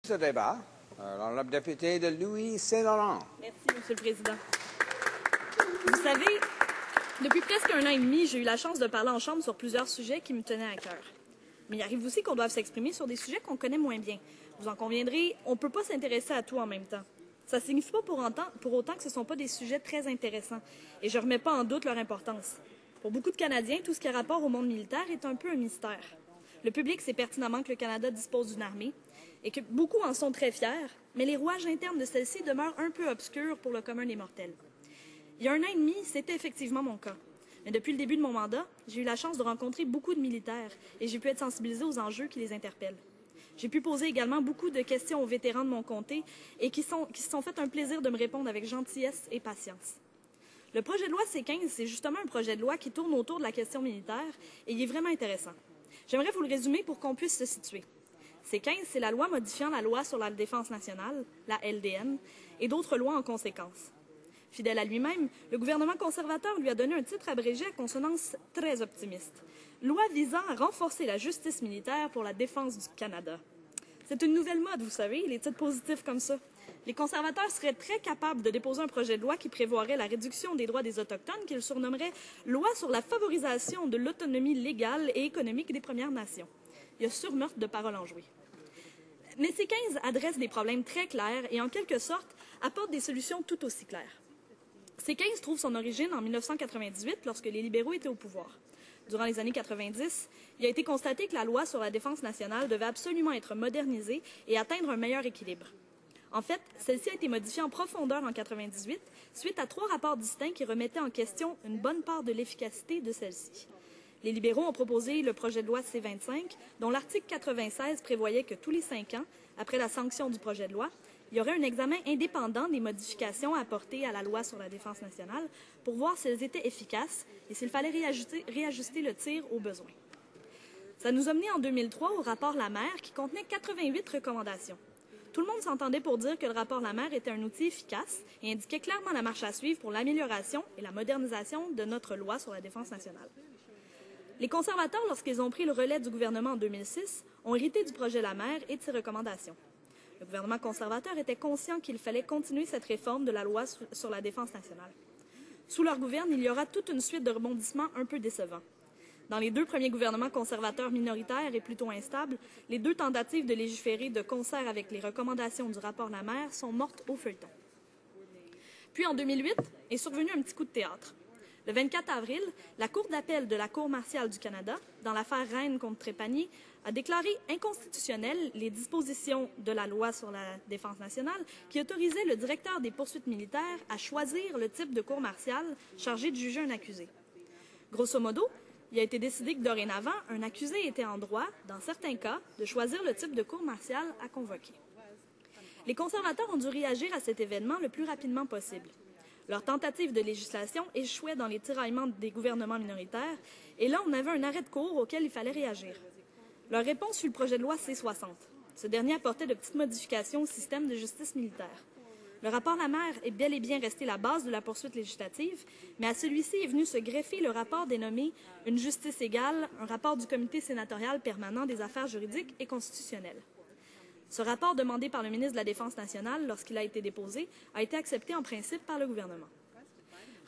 Ce débat, l'honorable député de Louis-Saint-Laurent. Merci, Monsieur le Président. Vous savez, depuis presque 1 an et demi, j'ai eu la chance de parler en Chambre sur plusieurs sujets qui me tenaient à cœur. Mais il arrive aussi qu'on doive s'exprimer sur des sujets qu'on connaît moins bien. Vous en conviendrez, on ne peut pas s'intéresser à tout en même temps. Ça ne signifie pas pour autant que ce ne sont pas des sujets très intéressants, et je ne remets pas en doute leur importance. Pour beaucoup de Canadiens, tout ce qui a rapport au monde militaire est un peu un mystère. Le public sait pertinemment que le Canada dispose d'une armée et que beaucoup en sont très fiers, mais les rouages internes de celle-ci demeurent un peu obscurs pour le commun des mortels. Il y a 1 an et demi, c'était effectivement mon cas. Mais depuis le début de mon mandat, j'ai eu la chance de rencontrer beaucoup de militaires et j'ai pu être sensibilisée aux enjeux qui les interpellent. J'ai pu poser également beaucoup de questions aux vétérans de mon comté et qui se sont fait un plaisir de me répondre avec gentillesse et patience. Le projet de loi C-15, c'est justement un projet de loi qui tourne autour de la question militaire et il est vraiment intéressant. J'aimerais vous le résumer pour qu'on puisse se situer. C-15, c'est la loi modifiant la loi sur la défense nationale, la LDN, et d'autres lois en conséquence. Fidèle à lui-même, le gouvernement conservateur lui a donné un titre abrégé à consonance très optimiste. Loi visant à renforcer la justice militaire pour la défense du Canada. C'est une nouvelle mode, vous savez, les titres positifs comme ça. Les conservateurs seraient très capables de déposer un projet de loi qui prévoirait la réduction des droits des Autochtones qu'ils surnommeraient « Loi sur la favorisation de l'autonomie légale et économique des Premières Nations ». Il y a surmeurtre de paroles enjouées. Mais C-15 adresse des problèmes très clairs et, en quelque sorte, apporte des solutions tout aussi claires. C-15 trouve son origine en 1998, lorsque les libéraux étaient au pouvoir. Durant les années 90, il a été constaté que la loi sur la défense nationale devait absolument être modernisée et atteindre un meilleur équilibre. En fait, celle-ci a été modifiée en profondeur en 1998, suite à 3 rapports distincts qui remettaient en question une bonne part de l'efficacité de celle-ci. Les libéraux ont proposé le projet de loi C-25, dont l'article 96 prévoyait que tous les 5 ans, après la sanction du projet de loi, il y aurait un examen indépendant des modifications apportées à la loi sur la défense nationale pour voir si elles étaient efficaces et s'il fallait réajuster le tir aux besoins. Ça nous a mené en 2003 au rapport Lamer qui contenait 88 recommandations. Tout le monde s'entendait pour dire que le rapport Lamer était un outil efficace et indiquait clairement la marche à suivre pour l'amélioration et la modernisation de notre loi sur la défense nationale. Les conservateurs, lorsqu'ils ont pris le relais du gouvernement en 2006, ont hérité du projet Lamer et de ses recommandations. Le gouvernement conservateur était conscient qu'il fallait continuer cette réforme de la loi sur la défense nationale. Sous leur gouverne, il y aura toute une suite de rebondissements un peu décevants. Dans les 2 premiers gouvernements conservateurs minoritaires et plutôt instables, les 2 tentatives de légiférer de concert avec les recommandations du rapport Lamer sont mortes au feuilleton. Puis en 2008 est survenu un petit coup de théâtre. Le 24 avril, la Cour d'appel de la Cour martiale du Canada, dans l'affaire Reine contre Trépanier, a déclaré inconstitutionnelles les dispositions de la loi sur la défense nationale qui autorisaient le directeur des poursuites militaires à choisir le type de cour martiale chargé de juger un accusé. Grosso modo, il a été décidé que dorénavant, un accusé était en droit, dans certains cas, de choisir le type de cour martiale à convoquer. Les conservateurs ont dû réagir à cet événement le plus rapidement possible. Leur tentative de législation échouait dans les tiraillements des gouvernements minoritaires, et là, on avait un arrêt de cour auquel il fallait réagir. Leur réponse fut le projet de loi C-60. Ce dernier apportait de petites modifications au système de justice militaire. Le rapport Lamer est bel et bien resté la base de la poursuite législative, mais à celui-ci est venu se greffer le rapport dénommé « Une justice égale », un rapport du Comité sénatorial permanent des affaires juridiques et constitutionnelles. Ce rapport, demandé par le ministre de la Défense nationale lorsqu'il a été déposé, a été accepté en principe par le gouvernement.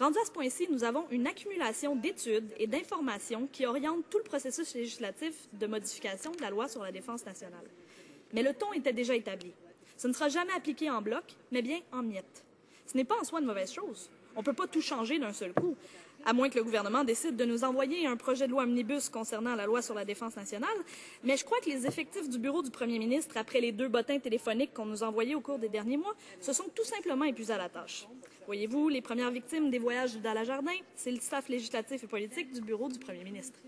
Rendu à ce point-ci, nous avons une accumulation d'études et d'informations qui orientent tout le processus législatif de modification de la loi sur la défense nationale. Mais le ton était déjà établi. Ce ne sera jamais appliqué en bloc, mais bien en miettes. Ce n'est pas en soi une mauvaise chose. On ne peut pas tout changer d'un seul coup, à moins que le gouvernement décide de nous envoyer un projet de loi omnibus concernant la loi sur la défense nationale, mais je crois que les effectifs du bureau du premier ministre, après les 2 bottins téléphoniques qu'on nous a envoyés au cours des derniers mois, se sont tout simplement épuisés à la tâche. Voyez-vous, les premières victimes des voyages d'Ala Jardin, c'est le staff législatif et politique du bureau du premier ministre.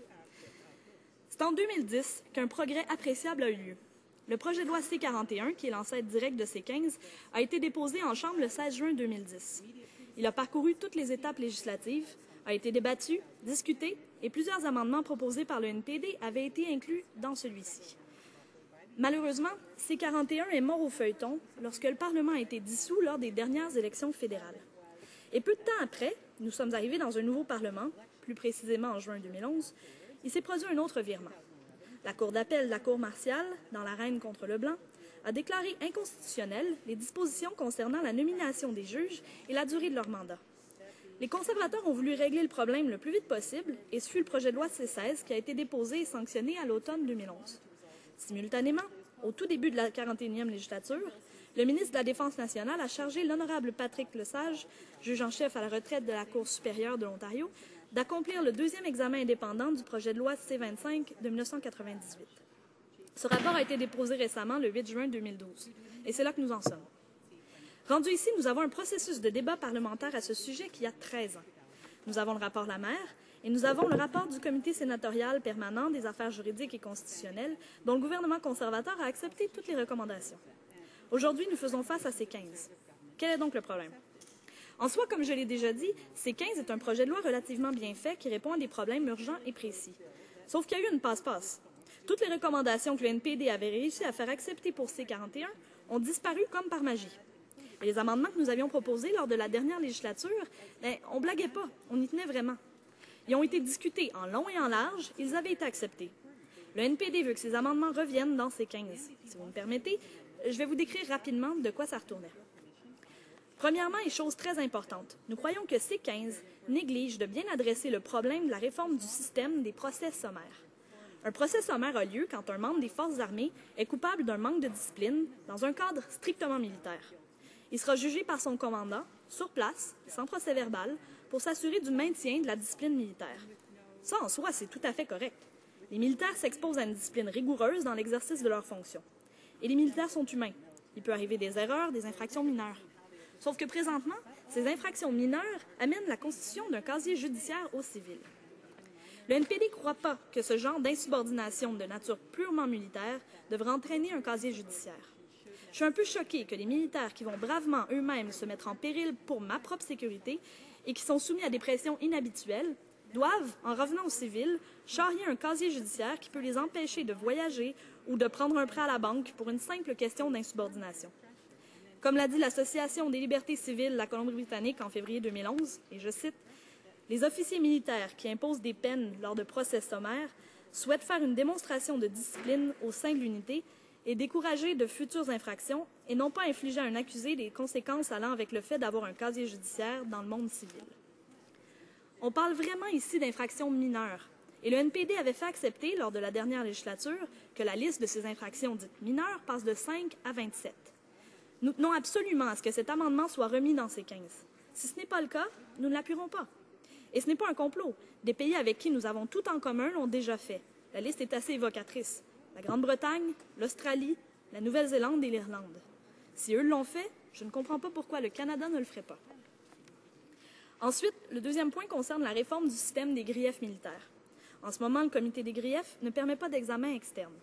C'est en 2010 qu'un progrès appréciable a eu lieu. Le projet de loi C-41, qui est l'ancêtre direct de C-15, a été déposé en Chambre le 16 juin 2010. Il a parcouru toutes les étapes législatives, a été débattu, discuté, et plusieurs amendements proposés par le NPD avaient été inclus dans celui-ci. Malheureusement, C-41 est mort au feuilleton lorsque le Parlement a été dissous lors des dernières élections fédérales. Et peu de temps après, nous sommes arrivés dans un nouveau Parlement, plus précisément en juin 2011, il s'est produit un autre virement. La Cour d'appel de la Cour martiale, dans la Reine contre Leblanc, a déclaré inconstitutionnelles les dispositions concernant la nomination des juges et la durée de leur mandat. Les conservateurs ont voulu régler le problème le plus vite possible et ce fut le projet de loi C-16 qui a été déposé et sanctionné à l'automne 2011. Simultanément, au tout début de la 41e législature, le ministre de la Défense nationale a chargé l'honorable Patrick Lesage, juge en chef à la retraite de la Cour supérieure de l'Ontario, d'accomplir le deuxième examen indépendant du projet de loi C-25 de 1998. Ce rapport a été déposé récemment le 8 juin 2012, et c'est là que nous en sommes. Rendu ici, nous avons un processus de débat parlementaire à ce sujet qui a 13 ans. Nous avons le rapport Lamère et nous avons le rapport du Comité sénatorial permanent des affaires juridiques et constitutionnelles dont le gouvernement conservateur a accepté toutes les recommandations. Aujourd'hui, nous faisons face à C-15. Quel est donc le problème? En soi, comme je l'ai déjà dit, C-15 est un projet de loi relativement bien fait qui répond à des problèmes urgents et précis. Sauf qu'il y a eu une passe-passe. Toutes les recommandations que le NPD avait réussi à faire accepter pour C-41 ont disparu comme par magie. Et les amendements que nous avions proposés lors de la dernière législature, on blaguait pas, on y tenait vraiment. Ils ont été discutés en long et en large, ils avaient été acceptés. Le NPD veut que ces amendements reviennent dans C-15. Si vous me permettez, je vais vous décrire rapidement de quoi ça retournait. Premièrement, et chose très importante, nous croyons que C-15 néglige de bien adresser le problème de la réforme du système des procès sommaires. Un procès sommaire a lieu quand un membre des forces armées est coupable d'un manque de discipline dans un cadre strictement militaire. Il sera jugé par son commandant, sur place, sans procès verbal, pour s'assurer du maintien de la discipline militaire. Ça, en soi, c'est tout à fait correct. Les militaires s'exposent à une discipline rigoureuse dans l'exercice de leurs fonctions. Et les militaires sont humains. Il peut arriver des erreurs, des infractions mineures. Sauf que présentement, ces infractions mineures amènent la constitution d'un casier judiciaire au civil. Le NPD ne croit pas que ce genre d'insubordination de nature purement militaire devrait entraîner un casier judiciaire. Je suis un peu choquée que les militaires qui vont bravement eux-mêmes se mettre en péril pour ma propre sécurité et qui sont soumis à des pressions inhabituelles doivent, en revenant au civil, charrier un casier judiciaire qui peut les empêcher de voyager ou de prendre un prêt à la banque pour une simple question d'insubordination. Comme l'a dit l'Association des libertés civiles de la Colombie-Britannique en février 2011, et je cite, « Les officiers militaires qui imposent des peines lors de procès sommaires souhaitent faire une démonstration de discipline au sein de l'unité et décourager de futures infractions et non pas infliger à un accusé des conséquences allant avec le fait d'avoir un casier judiciaire dans le monde civil. » On parle vraiment ici d'infractions mineures, et le NPD avait fait accepter, lors de la dernière législature, que la liste de ces infractions dites mineures passe de 5 à 27. Nous tenons absolument à ce que cet amendement soit remis dans C-15. Si ce n'est pas le cas, nous ne l'appuierons pas. Et ce n'est pas un complot. Des pays avec qui nous avons tout en commun l'ont déjà fait. La liste est assez évocatrice. La Grande-Bretagne, l'Australie, la Nouvelle-Zélande et l'Irlande. Si eux l'ont fait, je ne comprends pas pourquoi le Canada ne le ferait pas. Ensuite, le deuxième point concerne la réforme du système des griefs militaires. En ce moment, le comité des griefs ne permet pas d'examen externe.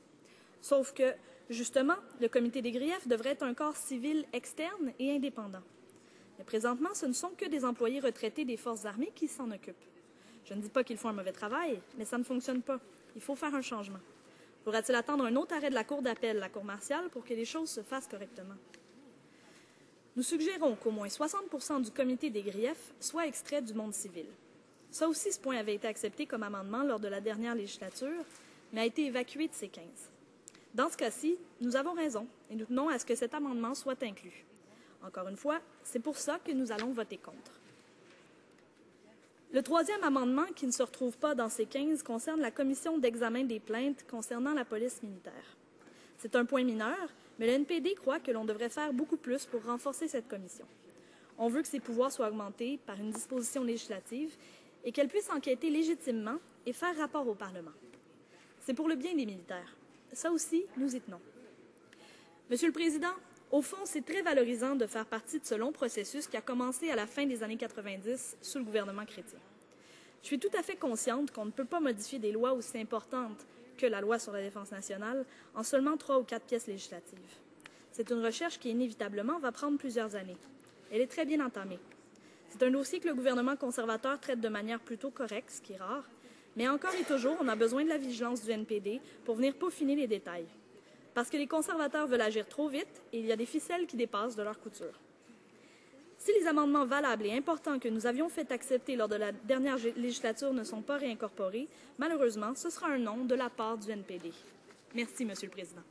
Sauf que, justement, le comité des griefs devrait être un corps civil externe et indépendant. Mais présentement, ce ne sont que des employés retraités des forces armées qui s'en occupent. Je ne dis pas qu'ils font un mauvais travail, mais ça ne fonctionne pas. Il faut faire un changement. Faudra-t-il attendre un autre arrêt de la Cour d'appel, la Cour martiale, pour que les choses se fassent correctement? Nous suggérons qu'au moins 60% du comité des griefs soit extrait du monde civil. Ça aussi, ce point avait été accepté comme amendement lors de la dernière législature, mais a été évacué de C-15. Dans ce cas-ci, nous avons raison et nous tenons à ce que cet amendement soit inclus. Encore une fois, c'est pour ça que nous allons voter contre. Le troisième amendement qui ne se retrouve pas dans C-15 concerne la commission d'examen des plaintes concernant la police militaire. C'est un point mineur, mais le NPD croit que l'on devrait faire beaucoup plus pour renforcer cette commission. On veut que ses pouvoirs soient augmentés par une disposition législative et qu'elle puisse enquêter légitimement et faire rapport au Parlement. C'est pour le bien des militaires. Ça aussi, nous y tenons. Monsieur le Président, au fond, c'est très valorisant de faire partie de ce long processus qui a commencé à la fin des années 90 sous le gouvernement Chrétien. Je suis tout à fait consciente qu'on ne peut pas modifier des lois aussi importantes que la loi sur la défense nationale en seulement 3 ou 4 pièces législatives. C'est une recherche qui, inévitablement, va prendre plusieurs années. Elle est très bien entamée. C'est un dossier que le gouvernement conservateur traite de manière plutôt correcte, ce qui est rare, mais encore et toujours, on a besoin de la vigilance du NPD pour venir peaufiner les détails. Parce que les conservateurs veulent agir trop vite et il y a des ficelles qui dépassent de leur couture. Si les amendements valables et importants que nous avions fait accepter lors de la dernière législature ne sont pas réincorporés, malheureusement, ce sera un non de la part du NPD. Merci, Monsieur le Président.